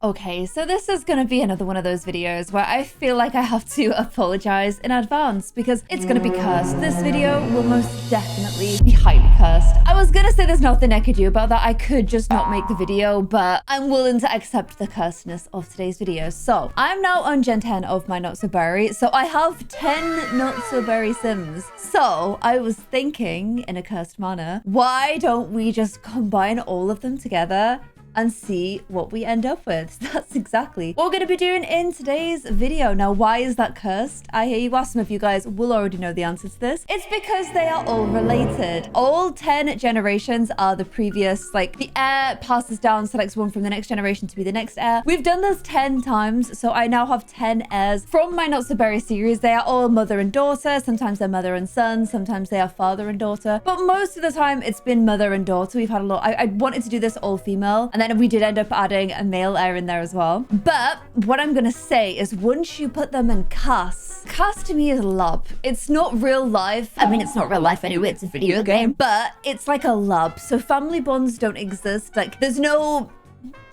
Okay, so this is gonna be another one of those videos where I feel like I have to apologize in advance because it's gonna be cursed. This video will most definitely be highly cursed. I was gonna say there's nothing I could do about that. I could just not make the video, but I'm willing to accept the cursedness of today's video. So I'm now on Gen 10 of my Not So Berry. So I have 10 Not So Berry Sims. So I was thinking in a cursed manner, why don't we just combine all of them together and see what we end up with? That's exactly what we're going to be doing in today's video. Now, why is that cursed? I hear you ask. Some of you guys will already know the answer to this. It's because they are all related. All 10 generations are the previous, like the heir passes down, selects one from the next generation to be the next heir. We've done this 10 times, so I now have 10 heirs from my Not So Berry series. They are all mother and daughter. Sometimes they're mother and son. Sometimes they are father and daughter. But most of the time, it's been mother and daughter. We've had a lot. I wanted to do this all female, and then we did end up adding a male heir in there as well. But what I'm gonna say is once you put them in Cass to me is lab. It's not real life. I mean, it's not real life anyway, it's a video game, but it's like a lab. So family bonds don't exist. Like there's no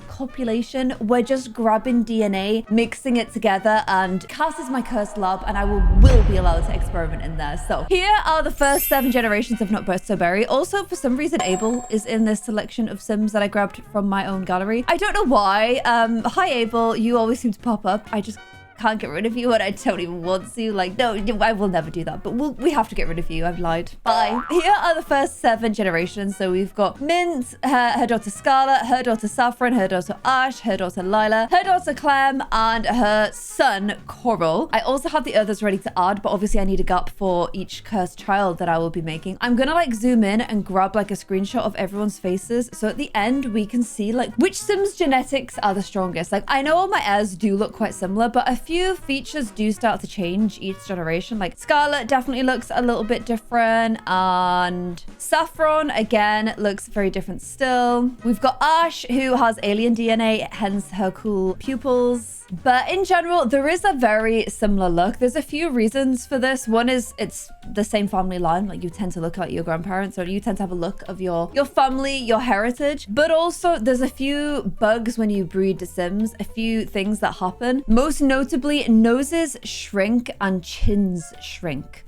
copulation. We're just grabbing DNA, mixing it together, and Cass is my cursed lab, and I will be allowed to experiment in there. So here are the first 7 generations of Not So Berry. Also, for some reason, Abel is in this selection of Sims that I grabbed from my own gallery. I don't know why. Hi, Abel. You always seem to pop up. I just can't get rid of you, and I don't even want to. Like, no, I will never do that, but we have to get rid of you. I've lied. Bye. Here are the first 7 generations. So we've got Mint, her daughter Scarlet, her daughter Saffron, her daughter Ash, her daughter Lila, her daughter Clem, and her son Coral. I also have the others ready to add, but obviously I need a gap for each cursed child that I will be making. I'm gonna like zoom in and grab like a screenshot of everyone's faces, so at the end we can see like which Sims genetics are the strongest. Like I know all my heirs do look quite similar, but a few features do start to change each generation. Like Scarlet definitely looks a little bit different, and Saffron again looks very different still. We've got Ash, who has alien DNA, hence her cool pupils. But in general, there is a very similar look. There's a few reasons for this. One is it's the same family line. Like you tend to look like your grandparents, or you tend to have a look of your family, your heritage. But also there's a few bugs when you breed Sims, a few things that happen. Most notably, noses shrink and chins shrink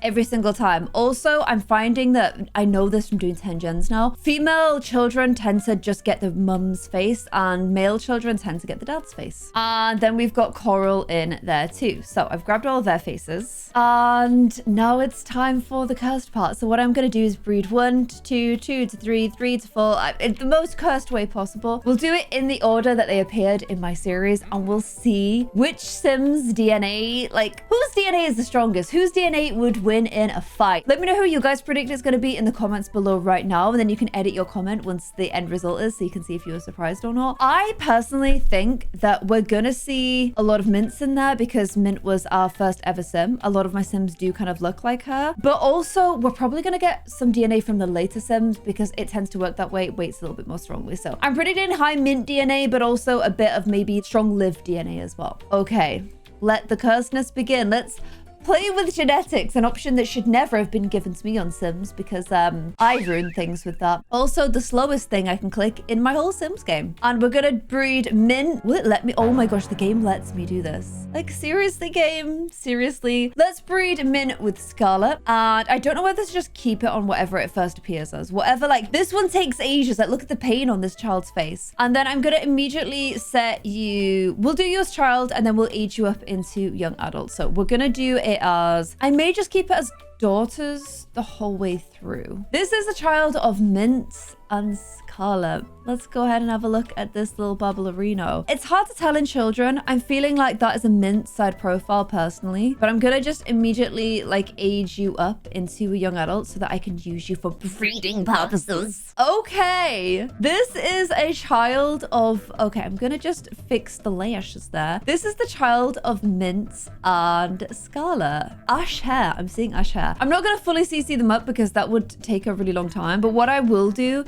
every single time. Also, I'm finding that, I know this from doing 10 gens now, female children tend to just get the mum's face and male children tend to get the dad's face. And then we've got Coral in there too. So I've grabbed all of their faces, and now it's time for the cursed part. So what I'm going to do is breed 1 to 2, 2 to 3, 3 to 4, in the most cursed way possible. We'll do it in the order that they appeared in my series, and we'll see which Sims DNA, like whose DNA is the strongest, whose DNA would win in a fight. Let me know who you guys predict it's going to be in the comments below right now, and then you can edit your comment once the end result is, so you can see if you were surprised or not. I personally think that we're gonna see a lot of Mints in there because Mint was our first ever Sim. A lot of my Sims do kind of look like her, but also we're probably gonna get some DNA from the later Sims because it tends to work that way. It weights a little bit more strongly. So I'm predicting high Mint DNA, but also a bit of maybe strong Liv DNA as well. Okay, let the cursedness begin. Let's play with genetics, an option that should never have been given to me on Sims because I ruined things with that. Also, the slowest thing I can click in my whole Sims game. And we're gonna breed Mint. Will it let me? Oh my gosh, the game lets me do this. Like seriously, game? Seriously? Let's breed Mint with Scarlet. And I don't know whether to just keep it on whatever it first appears as. Whatever, like this one takes ages. Like look at the pain on this child's face. And then I'm gonna immediately set you, we'll do you as child, and then we'll age you up into young adult. So we're gonna do it as, I may just keep it as daughters the whole way through. This is a child of Mint and Scarlet. Let's go ahead and have a look at this little Babblerino. It's hard to tell in children. I'm feeling like that is a Mint side profile personally, but I'm gonna just immediately like age you up into a young adult so that I can use you for breeding purposes. Okay, this is a child of, okay, I'm gonna just fix the lashes there. This is the child of Mint and Scarlet. Ash hair, I'm seeing ash hair. I'm not gonna fully CC them up because that would take a really long time, but what I will do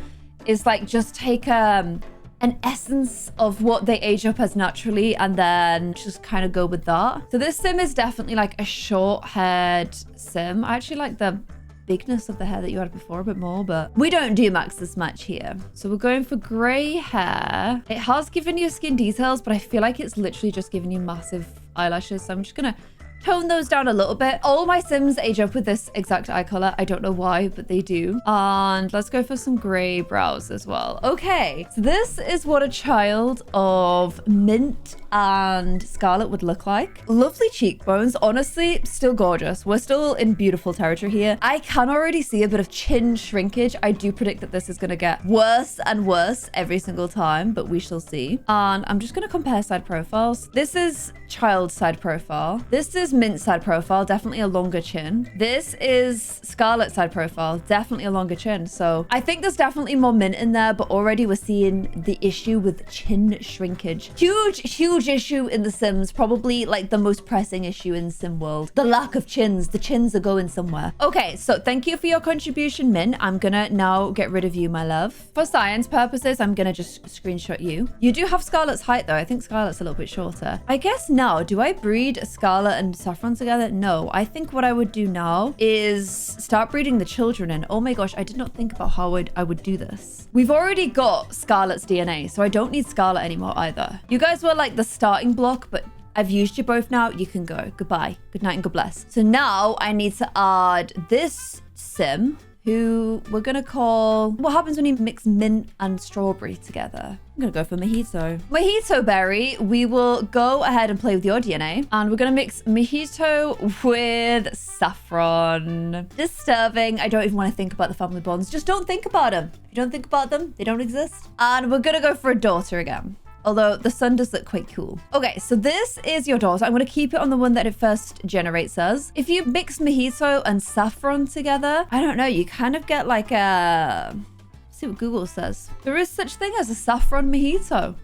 is like just take an essence of what they age up as naturally and then just kind of go with that. So this Sim is definitely like a short-haired Sim. I actually like the bigness of the hair that you had before a bit more, but we don't do max this much here. So we're going for gray hair. It has given you skin details, but I feel like it's literally just giving you massive eyelashes. So I'm just gonna tone those down a little bit. All my Sims age up with this exact eye color. I don't know why, but they do. And let's go for some gray brows as well. Okay, so this is what a child of mint and scarlet would look like. Lovely cheekbones. Honestly, still gorgeous. We're still in beautiful territory here. I can already see a bit of chin shrinkage. I do predict that this is going to get worse and worse every single time, but we shall see. And I'm just going to compare side profiles. This is child side profile. This is mint side profile, definitely a longer chin. This is scarlet side profile, definitely a longer chin. So I think there's definitely more mint in there, but already we're seeing the issue with chin shrinkage. Huge issue in The Sims, probably like the most pressing issue in Sim world. The lack of chins. The chins are going somewhere. Okay, so thank you for your contribution, Min. I'm gonna now get rid of you, my love. For science purposes, I'm gonna just screenshot you. You do have Scarlet's height though. I think Scarlet's a little bit shorter. I guess now, do I breed Scarlet and Saffron together? No. I think what I would do now is start breeding the children in. Oh my gosh, I did not think about how I would do this. We've already got Scarlet's DNA, so I don't need Scarlet anymore either. You guys were like the starting block, but I've used you both now. You can go. Goodbye. Good night and God bless. So now I need to add this Sim, who we're going to call... What happens when you mix mint and strawberry together? I'm going to go for Mojito. Mojito Berry, we will go ahead and play with your DNA. And we're going to mix Mojito with Saffron. Disturbing. I don't even want to think about the family bonds. Just don't think about them. If you don't think about them, they don't exist. And we're going to go for a daughter again. Although the sun does look quite cool. Okay, so this is your daughter. I'm going to keep it on the one that it first generates as. If you mix Mojito and Saffron together, I don't know, you kind of get like a... Let's see what Google says. There is such thing as a Saffron Mojito.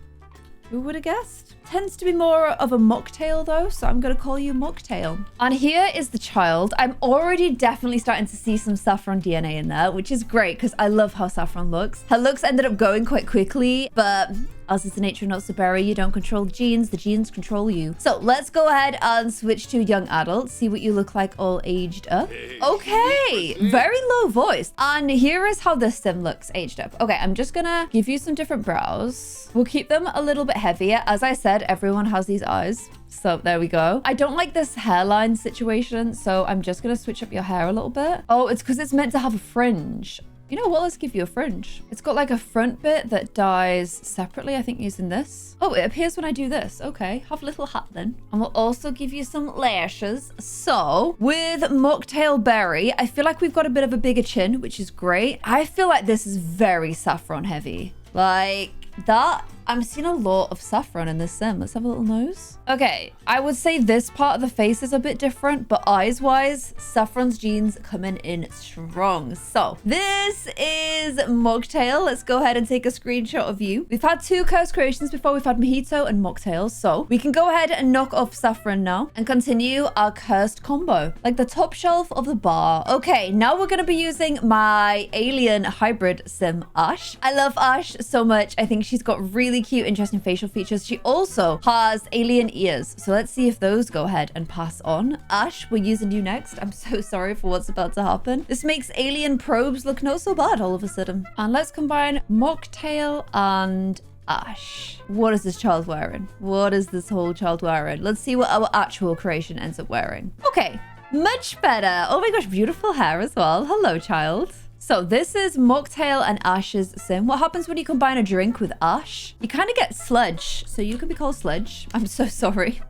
Who would have guessed? Tends to be more of a mocktail though, so I'm going to call you Mocktail. And here is the child. I'm already definitely starting to see some Saffron DNA in there, which is great because I love how Saffron looks. Her looks ended up going quite quickly, but... as is the nature of not so berry, you don't control the genes control you. So let's go ahead and switch to young adult, see what you look like all aged up. Okay, very low voice. And here is how this Sim looks aged up. Okay, I'm just gonna give you some different brows. We'll keep them a little bit heavier. As I said, everyone has these eyes. So there we go. I don't like this hairline situation, so I'm just gonna switch up your hair a little bit. Oh, it's because it's meant to have a fringe. You know what? Let's give you a fringe. It's got like a front bit that dies separately, I think, using this. Oh, it appears when I do this. Okay, have a little hat then. And we'll also give you some lashes. So with Mocktail Berry, I feel like we've got a bit of a bigger chin, which is great. I feel like this is very saffron heavy. Like that. I'm seeing a lot of saffron in this Sim. Let's have a little nose. Okay, I would say this part of the face is a bit different, but eyes-wise, Saffron's genes coming in strong. So this is Mocktail. Let's go ahead and take a screenshot of you. We've had two cursed creations before. We've had Mojito and Mocktail. So we can go ahead and knock off Saffron now and continue our cursed combo, like the top shelf of the bar. Okay, now we're going to be using my alien hybrid Sim, Ash. I love Ash so much. I think she's got really cute, interesting facial features. She also has alien ears. So let's see if those go ahead and pass on. Ash, we're using you next. I'm so sorry for what's about to happen. This makes alien probes look not so bad all of a sudden. And let's combine Mocktail and Ash. What is this child wearing? What is this whole child wearing? Let's see what our actual creation ends up wearing. Okay, much better. Oh my gosh, beautiful hair as well. Hello, child. So this is Mocktail and Ash's Sim. What happens when you combine a drink with Ash? You kind of get Sludge. So you can be called Sludge. I'm so sorry.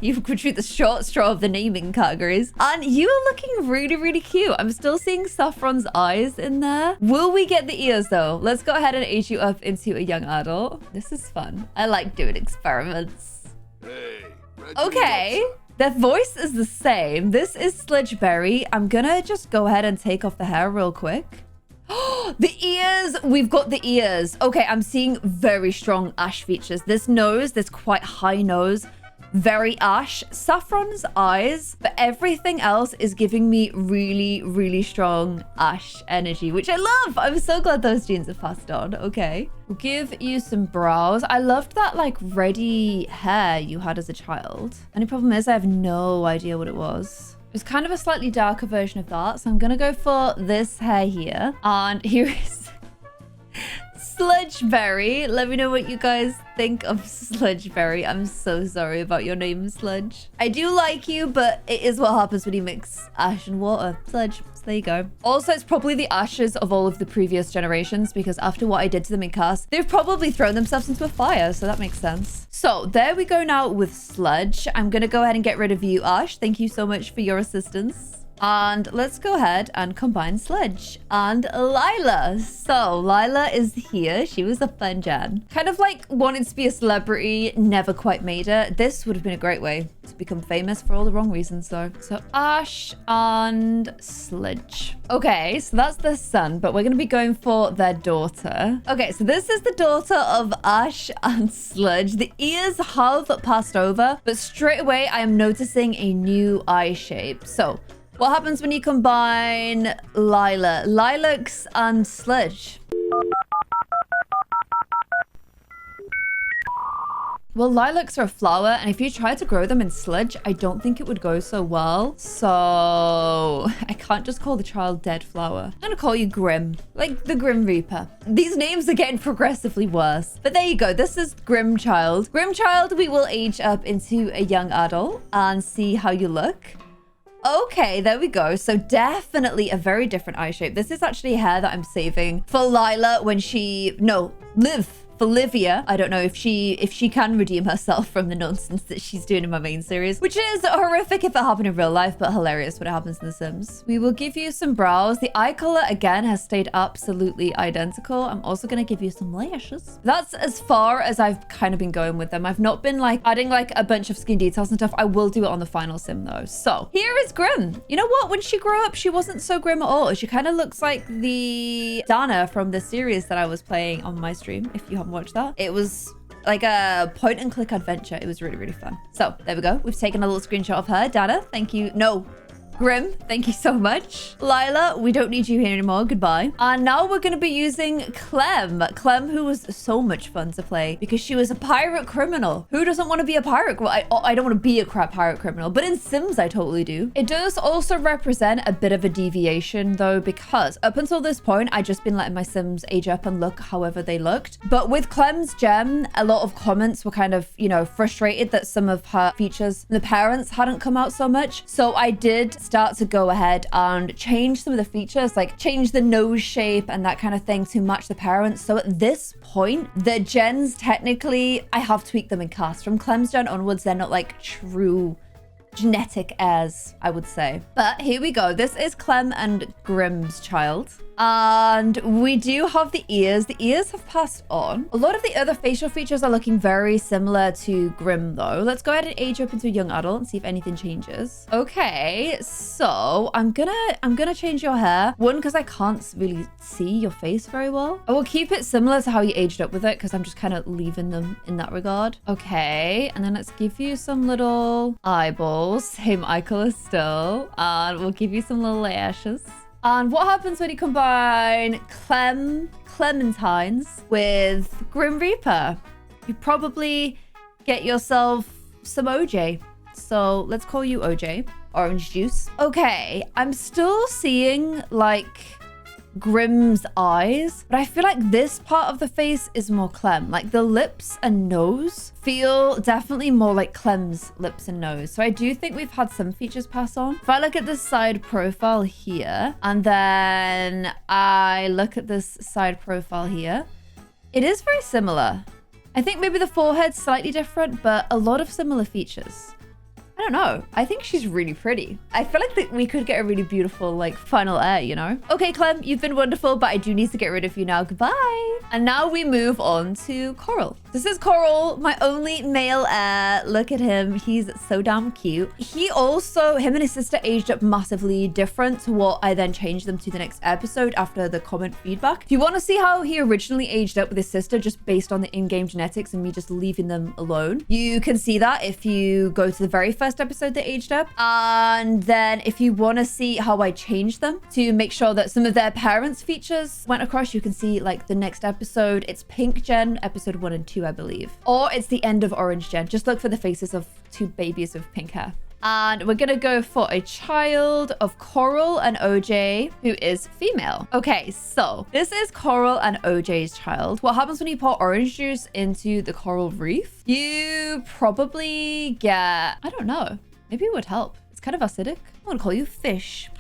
You could treat the short straw of the naming categories. And you are looking really, really cute. I'm still seeing Saffron's eyes in there. Will we get the ears though? Let's go ahead and age you up into a young adult. This is fun. I like doing experiments. Okay. Their voice is the same. This is Sludgeberry. I'm gonna just go ahead and take off the hair real quick. The ears. We've got the ears. Okay, I'm seeing very strong Ash features. This nose, this quite high nose, very Ash. Saffron's eyes, but everything else is giving me really, really strong Ash energy, which I love. I'm so glad those genes have passed on. Okay. We'll give you some brows. I loved that like reddy hair you had as a child. Only problem is I have no idea what it was. It's kind of a slightly darker version of that. So I'm going to go for this hair here. And here is Sludgeberry. Let me know what you guys think of Sludgeberry. I'm so sorry about your name, Sludge. I do like you, but it is what happens when you mix ash and water. Sludge. So there you go. Also, it's probably the ashes of all of the previous generations, because after what I did to them in cast, they've probably thrown themselves into a fire. So that makes sense. So there we go now with Sludge. I'm going to go ahead and get rid of you, Ash. Thank you so much for your assistance. And let's go ahead and combine Sludge and Lila. So Lila is here. She was a fun gen. Kind of like wanted to be a celebrity, never quite made it. This would have been a great way to become famous for all the wrong reasons though. So Ash and Sludge. Okay, so that's their son, but we're going to be going for their daughter. Okay, so this is the daughter of Ash and Sludge. The ears have passed over, but straight away I am noticing a new eye shape. So what happens when you combine Lilacs and Sludge? Well, lilacs are a flower, and if you try to grow them in Sludge, I don't think it would go so well. So I can't just call the child Dead Flower. I'm gonna call you Grim, like the Grim Reaper. These names are getting progressively worse. But there you go. This is Grim Child. Grim Child, we will age up into a young adult and see how you look. Okay, there we go. So definitely a very different eye shape. This is actually hair that I'm saving for Lila when Liv. For Livia, I don't know if she can redeem herself from the nonsense that she's doing in my main series, which is horrific if it happened in real life, but hilarious when it happens in The Sims. We will give you some brows. The eye color, again, has stayed absolutely identical. I'm also going to give you some lashes. That's as far as I've kind of been going with them. I've not been like adding like a bunch of skin details and stuff. I will do it on the final sim though. So here is Grim. You know what? When she grew up, she wasn't so grim at all. She kind of looks like the Dana from the series that I was playing on my stream, if you haven't watched that. It was like a point and click adventure. It was really, really fun. So there we go. We've taken a little screenshot of her. Dana, thank you. No. Grim, thank you so much. Lila, we don't need you here anymore. Goodbye. And now we're going to be using Clem. Clem, who was so much fun to play because she was a pirate criminal. Who doesn't want to be a pirate? Well, I don't want to be a pirate criminal, but in Sims, I totally do. It does also represent a bit of a deviation though, because up until this point, I just been letting my Sims age up and look however they looked. But with Clem's gem, a lot of comments were kind of, you know, frustrated that some of her features, the parents hadn't come out so much. So I did start to go ahead and change some of the features, like change the nose shape and that kind of thing to match the parents. So at this point, the gens, technically, I have tweaked them in cast. From Clem's gen onwards, they're not like true genetic heirs, I would say. But here we go. This is Clem and Grim's child. And we do have the ears. The ears have passed on. A lot of the other facial features are looking very similar to Grim though. Let's go ahead and age up into a young adult and see if anything changes. Okay, so I'm gonna change your hair. One, because I can't really see your face very well. I will keep it similar to how you aged up with it because I'm just kind of leaving them in that regard. Okay, and then let's give you some little eyeballs. Same eye color still. And we'll give you some little lashes. And what happens when you combine Clementines with Grim Reaper? You probably get yourself some OJ. So let's call you OJ, orange juice. Okay, I'm still seeing like Grim's eyes, but I feel like this part of the face is more Clem. Like the lips and nose feel definitely more like Clem's lips and nose. So I do think we've had some features pass on. If I look at this side profile here, and then I look at this side profile here, it is very similar. I think maybe the forehead's slightly different, but a lot of similar features. I don't know. I think she's really pretty. I feel like that we could get a really beautiful, like, final heir, you know? Okay, Clem, you've been wonderful, but I do need to get rid of you now. Goodbye. And now we move on to Coral. This is Coral, my only male heir. Look at him. He's so damn cute. He also, him and his sister aged up massively different to what I then changed them to the next episode after the comment feedback. If you want to see how he originally aged up with his sister just based on the in-game genetics and me just leaving them alone, you can see that if you go to the very first episode that aged up. And then if you want to see how I changed them to make sure that some of their parents' features went across, you can see like the next episode. It's Pink Gen, episode 1 and 2, I believe. Or it's the end of Orange Gen. Just look for the faces of two babies with pink hair. And we're gonna go for a child of Coral and OJ, who is female. Okay, so this is Coral and OJ's child. What happens when you pour orange juice into the coral reef? You probably get, I don't know, maybe it would help. It's kind of acidic. I'm gonna call you Fish.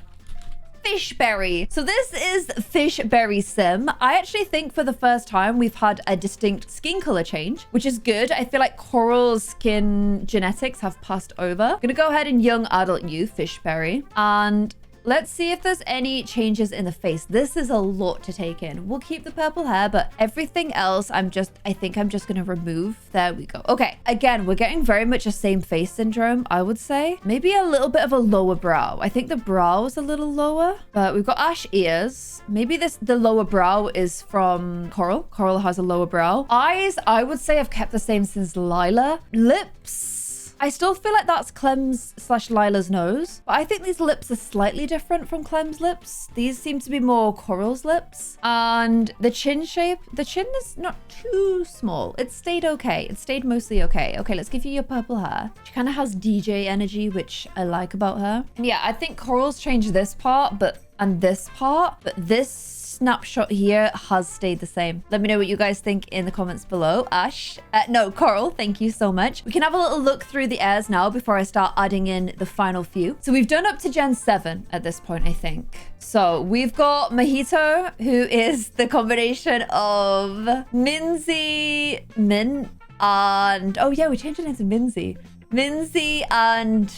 Fishberry. So this is Fishberry Sim. I actually think for the first time we've had a distinct skin color change, which is good. I feel like Coral's skin genetics have passed over. I'm gonna go ahead and young adult you, Fishberry. And let's see if there's any changes in the face. This is a lot to take in. We'll keep the purple hair, but everything else, I think I'm just gonna remove. There we go. Okay, again, we're getting very much a same face syndrome, I would say. Maybe a little bit of a lower brow. I think the brow is a little lower, but we've got ash ears. Maybe the lower brow is from Coral. Coral has a lower brow. Eyes, I would say I've kept the same since Lila. Lips, I still feel like that's Clem's / Lila's nose, but I think these lips are slightly different from Clem's lips. These seem to be more Coral's lips. And the chin shape, the chin is not too small. It stayed okay. It stayed mostly okay. Okay, let's give you your purple hair. She kind of has DJ energy, which I like about her. And yeah, I think Coral's changed this part, and this part, but this snapshot here has stayed the same. Let me know what you guys think in the comments below. Coral, thank you so much. We can have a little look through the airs now before I start adding in the final few. So we've done up to Gen 7 at this point, I think. So we've got Mojito, who is the combination of Minzy, and oh yeah, we changed it into Minzy and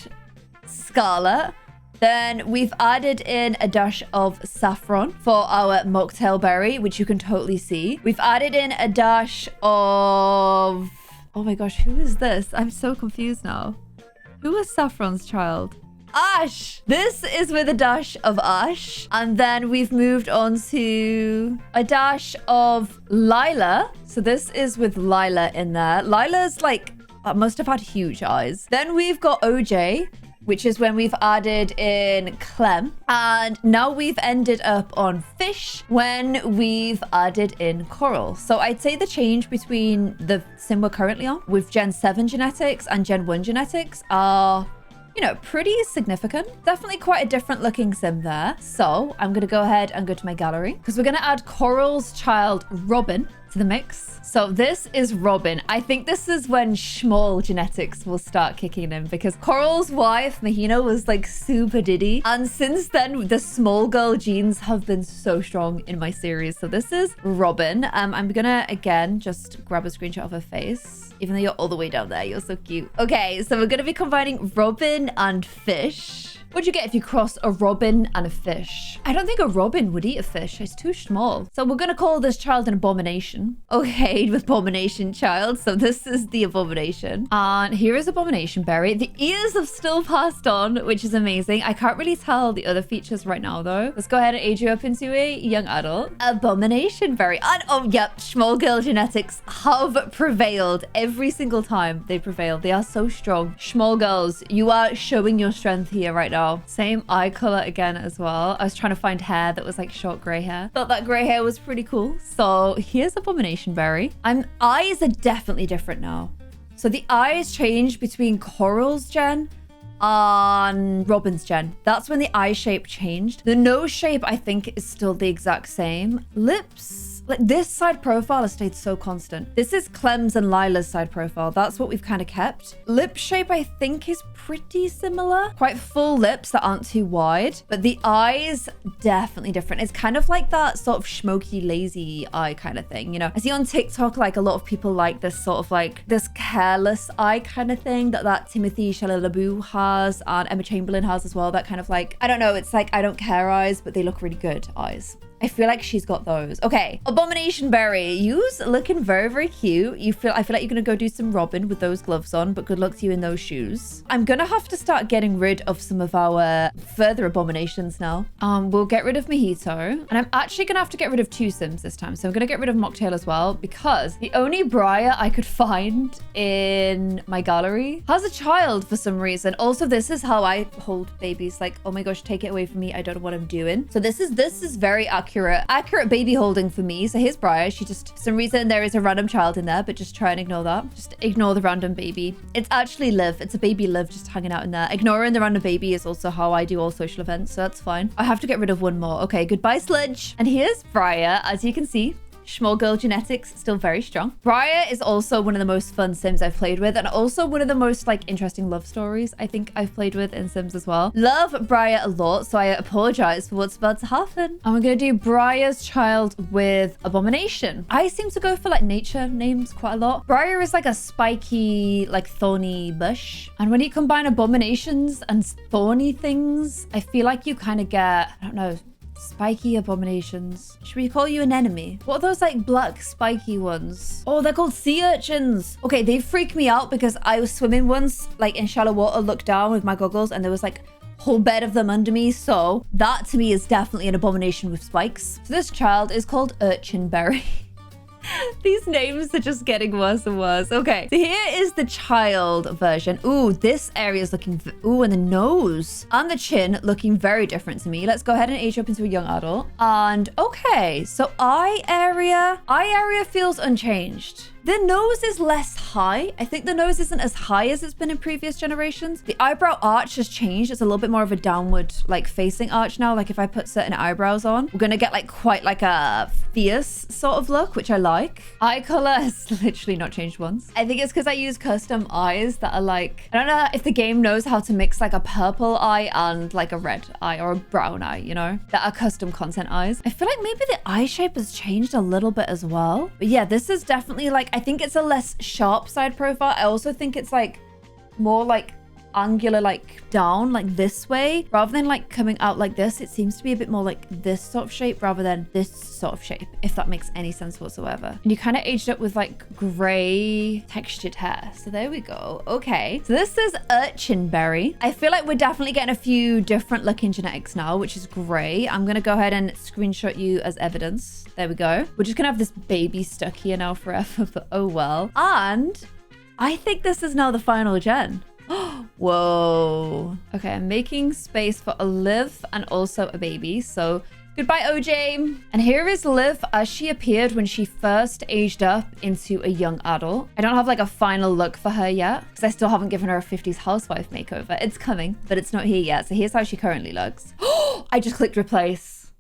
Scarlet. Then we've added in a dash of saffron for our mocktail berry, which you can totally see. We've added in a dash of... Oh my gosh, who is this? I'm so confused now. Who is Saffron's child? Ash! This is with a dash of Ash. And then we've moved on to a dash of Lila. So this is with Lila in there. Lila's like, must have had huge eyes. Then we've got OJ, which is when we've added in Clem. And now we've ended up on Fish when we've added in Coral. So I'd say the change between the sim we're currently on with Gen 7 genetics and Gen 1 genetics are, you know, pretty significant. Definitely quite a different looking sim there. So I'm gonna go ahead and go to my gallery because we're gonna add Coral's child, Robin, to the mix. So this is Robin. I think this is when Schmall genetics will start kicking in because Coral's wife, Mahina, was like super diddy. And since then, the small girl genes have been so strong in my series. So this is Robin. I'm gonna, again, just grab a screenshot of her face. Even though you're all the way down there, you're so cute. Okay, so we're gonna be combining Robin and Fish. What'd you get if you cross a robin and a fish? I don't think a robin would eat a fish. It's too small. So we're going to call this child an abomination. Okay, with abomination child. So this is the abomination. And here is abomination berry. The ears have still passed on, which is amazing. I can't really tell the other features right now, though. Let's go ahead and age you up into a young adult. Abomination berry. And oh, yep, small girl genetics have prevailed every single time they prevail. They are so strong. Small girls, you are showing your strength here right now. Same eye color again as well. I was trying to find hair that was like short gray hair. Thought that gray hair was pretty cool. So here's abomination berry. Eyes are definitely different now. So the eyes changed between Coral's gen and Robin's gen. That's when the eye shape changed. The nose shape, I think, is still the exact same. Lips, like this side profile has stayed so constant. This is Clem's and Lila's side profile. That's what we've kind of kept. Lip shape, I think, is pretty similar. Quite full lips that aren't too wide, but the eyes definitely different. It's kind of like that sort of smoky, lazy eye kind of thing. You know, I see on TikTok, like a lot of people like this sort of like this careless eye kind of thing that Timothy Chalamet has and Emma Chamberlain has as well. That kind of like, I don't know, it's like I don't care eyes, but they look really good eyes. I feel like she's got those. Okay, abomination berry, you's looking very, very cute. I feel like you're gonna go do some Robin with those gloves on, but good luck to you in those shoes. I'm gonna have to start getting rid of some of our further abominations now. We'll get rid of Mojito, and I'm actually gonna have to get rid of 2 sims this time. So I'm gonna get rid of Mocktail as well because the only Briar I could find in my gallery has a child for some reason. Also, this is how I hold babies. Like, oh my gosh, take it away from me. I don't know what I'm doing. So this is very accurate accurate baby holding for me. So here's Briar. She just, for some reason, there is a random child in there, but just try and ignore that. Just ignore the random baby. It's actually Liv. It's a baby Liv just hanging out in there. Ignoring the random baby is also how I do all social events, so that's fine. I have to get rid of one more. Okay, goodbye, Sludge. And here's Briar. As you can see, small girl genetics still very strong. Briar is also one of the most fun Sims I've played with, and also one of the most like interesting love stories I think I've played with in Sims as well. Love Briar a lot, so I apologize for what's about to happen. And we're gonna do Briar's child with Abomination. I seem to go for like nature names quite a lot. Briar is like a spiky, like thorny bush, and when you combine abominations and thorny things, I feel like you kind of get, I don't know, spiky abominations. Should we call you an enemy? What are those like black spiky ones? Oh, they're called sea urchins. Okay, they freak me out because I was swimming once like in shallow water, looked down with my goggles, and there was like a whole bed of them under me. So that to me is definitely an abomination with spikes. So this child is called Urchinberry. These names are just getting worse and worse. Okay, so here is the child version. Ooh, this area is looking... Ooh, and the nose and the chin looking very different to me. Let's go ahead and age up into a young adult. And okay, so eye area feels unchanged. The nose is less high. I think the nose isn't as high as it's been in previous generations. The eyebrow arch has changed. It's a little bit more of a downward like facing arch now. Like if I put certain eyebrows on, we're gonna get like quite like a fierce sort of look, which I like. Eye color has literally not changed once. I think it's because I use custom eyes that are like, I don't know if the game knows how to mix like a purple eye and like a red eye or a brown eye, you know, that are custom content eyes. I feel like maybe the eye shape has changed a little bit as well. But yeah, this is definitely like, I think it's a less sharp side profile. I also think it's like more like angular, like down like this way rather than like coming out like this. It seems to be a bit more like this sort of shape rather than this sort of shape, if that makes any sense whatsoever. And you kind of aged up with like gray textured hair. So there we go. Okay, so this is Urchinberry. I feel like we're definitely getting a few different looking genetics now, which is great. I'm gonna go ahead and screenshot you as evidence. There we go. We're just gonna have this baby stuck here now forever, but oh well. And I think this is now the final gen. Whoa. Okay, I'm making space for a Liv and also a baby. So goodbye, OJ. And here is Liv as she appeared when she first aged up into a young adult. I don't have like a final look for her yet because I still haven't given her a 50s housewife makeover. It's coming, but it's not here yet. So here's how she currently looks. I just clicked replace.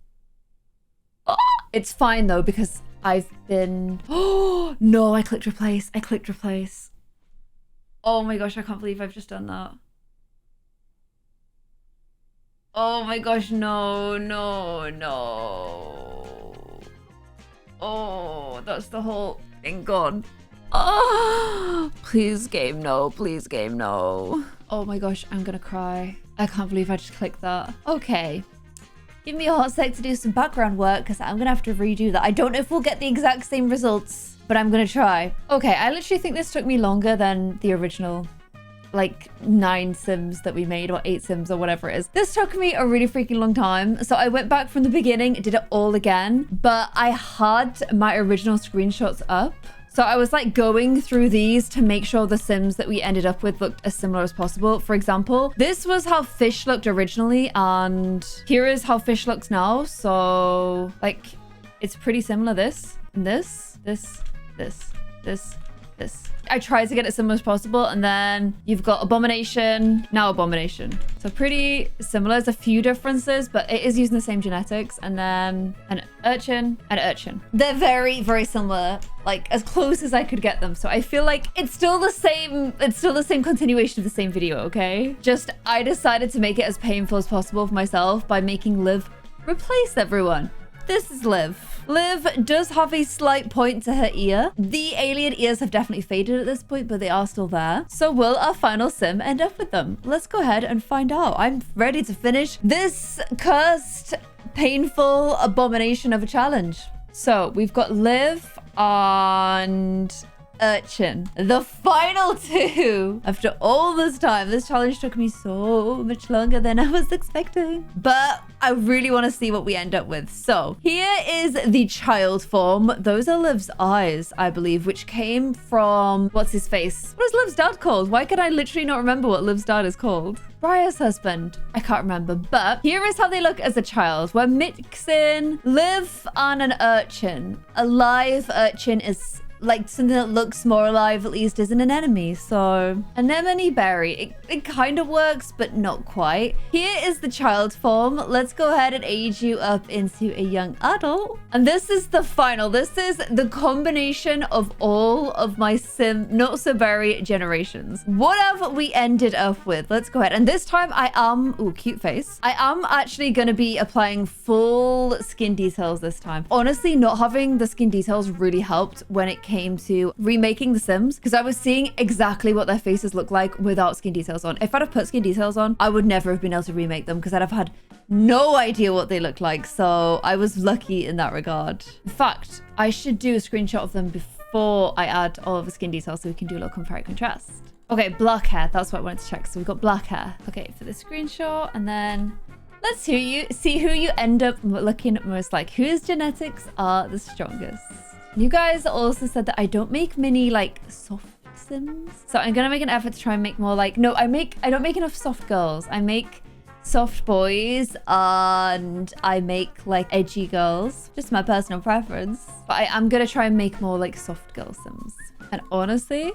It's fine though because I've been... Oh no, I clicked replace. I clicked replace. Oh my gosh, I can't believe I've just done that. Oh my gosh, no, no, no. Oh, that's the whole thing gone. Oh, please game no, please game no. Oh my gosh, I'm gonna cry. I can't believe I just clicked that. Okay. Give me a hot sec to do some background work because I'm gonna have to redo that. I don't know if we'll get the exact same results, but I'm gonna try. Okay, I literally think this took me longer than the original like 9 Sims that we made, or 8 Sims or whatever it is. This took me a really freaking long time. So I went back from the beginning, did it all again, but I had my original screenshots up. So I was like going through these to make sure the Sims that we ended up with looked as similar as possible. For example, this was how Fish looked originally, and here is how Fish looks now. So like, it's pretty similar. This, and this. I tried to get it similar as possible, and then you've got Abomination, now Abomination. So pretty similar. There's a few differences, but it is using the same genetics. And then an urchin and an urchin. They're very, very similar, like as close as I could get them. So I feel like it's still the same continuation of the same video, okay? Just I decided to make it as painful as possible for myself by making Liv replace everyone. This is Liv. Liv does have a slight point to her ear. The alien ears have definitely faded at this point, but they are still there. So will our final Sim end up with them? Let's go ahead and find out. I'm ready to finish this cursed, painful abomination of a challenge. So we've got Liv and urchin. The final two. After all this time, this challenge took me so much longer than I was expecting. But I really want to see what we end up with. So here is the child form. Those are Liv's eyes, I believe, which came from, what's his face? What is Liv's dad called? Why can I literally not remember what Liv's dad is called? Briar's husband. I can't remember, but here is how they look as a child. We're mixing Liv and an urchin. A live urchin is like something that looks more alive, at least isn't an enemy. So anemone berry, it kind of works, but not quite. Here is the child form. Let's go ahead and age you up into a young adult. And this is the final. This is the combination of all of my sim not so berry generations. What have we ended up with? Let's go ahead. And this time I am, ooh, cute face. I am actually going to be applying full skin details this time. Honestly, not having the skin details really helped when it came to remaking the Sims, because I was seeing exactly what their faces look like without skin details on. If I'd have put skin details on, I would never have been able to remake them because I'd have had no idea what they look like. So I was lucky in that regard. In fact, I should do a screenshot of them before I add all of the skin details so we can do a little compare and contrast. Okay, black hair. That's what I wanted to check. So we've got black hair. Okay, for the screenshot, and then let's see who you end up looking most like. Whose genetics are the strongest? You guys also said that I don't make many like soft Sims. So I'm gonna make an effort to try and make more like, no, I don't make enough soft girls. I make soft boys and I make like edgy girls. Just my personal preference. But I'm gonna try and make more like soft girl Sims. And honestly,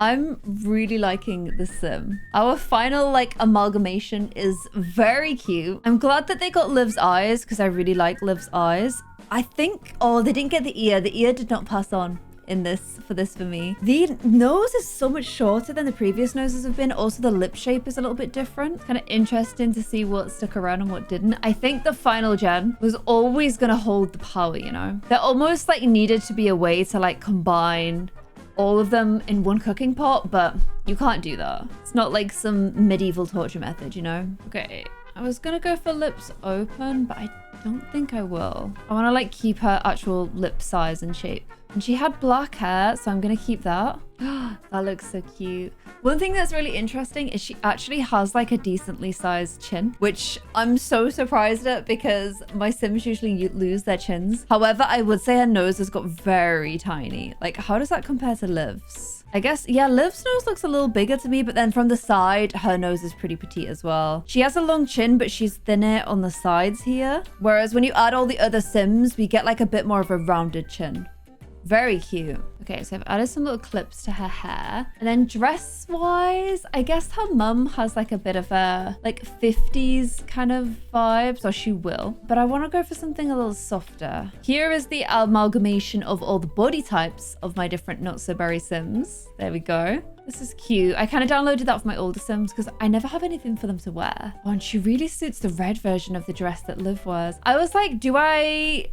I'm really liking the sim. Our final like amalgamation is very cute. I'm glad that they got Liv's eyes because I really like Liv's eyes. I think, oh, they didn't get the ear. The ear did not pass on in this for me. The nose is so much shorter than the previous noses have been. Also, the lip shape is a little bit different. Kind of interesting to see what stuck around and what didn't. I think the final gen was always going to hold the power, you know? There almost like needed to be a way to like combine all of them in one cooking pot, but you can't do that. It's not like some medieval torture method, you know? Okay, I was gonna go for lips open, but I don't think I will. I want to like keep her actual lip size and shape. And she had black hair, so I'm gonna keep that. That looks so cute. One thing that's really interesting is she actually has like a decently sized chin, which I'm so surprised at because my Sims usually lose their chins. However, I would say her nose has got very tiny. Like, how does that compare to Liv's? I guess, yeah, Liv's nose looks a little bigger to me, but then from the side, her nose is pretty petite as well. She has a long chin, but she's thinner on the sides here. Whereas when you add all the other Sims, we get like a bit more of a rounded chin. Very cute. Okay, so I've added some little clips to her hair. And then dress-wise, I guess her mum has like a bit of a like 50s kind of vibes, or she will. But I want to go for something a little softer. Here is the amalgamation of all the body types of my different Not So Berry Sims. There we go. This is cute. I kind of downloaded that for my older Sims because I never have anything for them to wear. Oh, and she really suits the red version of the dress that Liv wears. I was like, do I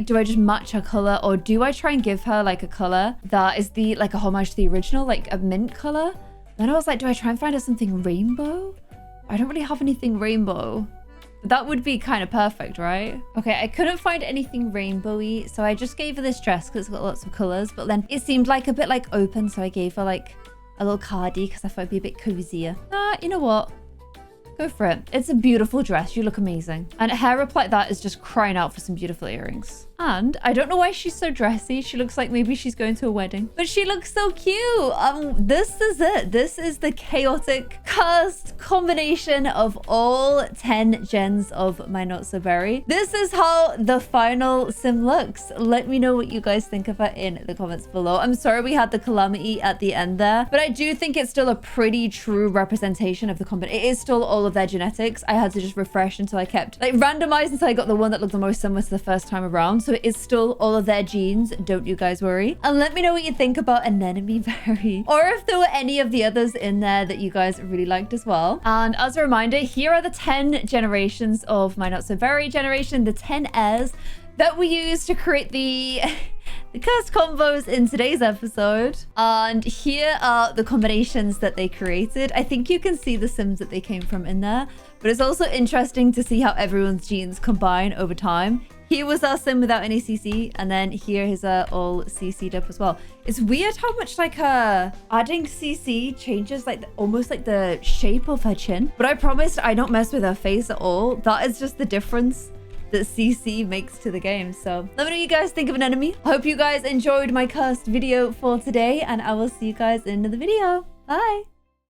just match her color, or do I try and give her like a color that is the like a homage to the original, like a mint color? Then I was like, do I try and find her something rainbow? I don't really have anything rainbow. That would be kind of perfect, right? Okay, I couldn't find anything rainbowy, so I just gave her this dress because it's got lots of colors, but then it seemed like a bit like open, so I gave her like a little cardi because I thought it'd be a bit cozier. You know what? Go for it. It's a beautiful dress. You look amazing. And hair up like that is just crying out for some beautiful earrings. And I don't know why she's so dressy. She looks like maybe she's going to a wedding. But she looks so cute. This is it. This is the chaotic, cursed combination of all 10 gens of my Not So Berry. This is how the final sim looks. Let me know what you guys think of it in the comments below. I'm sorry we had the calamity at the end there, but I do think it's still a pretty true representation of the combination. It is still all of their genetics. I had to just refresh until I kept like randomized until I got the one that looked the most similar to the first time around. So it is still all of their genes. Don't you guys worry. And let me know what you think about Anemone Berry, or if there were any of the others in there that you guys really liked as well. And as a reminder, here are the 10 generations of my Not So Berry generation, the 10 heirs that we used to create the cursed combos in today's episode. And here are the combinations that they created. I think you can see the Sims that they came from in there, but it's also interesting to see how everyone's genes combine over time. Here was our sim without any CC, and then here is all CC'd up as well. It's weird how much like adding CC changes like almost like the shape of her chin. But I promised I don't mess with her face at all. That is just the difference that CC makes to the game. So let me know what you guys think of an enemy. I hope you guys enjoyed my cursed video for today, and I will see you guys in another video. Bye.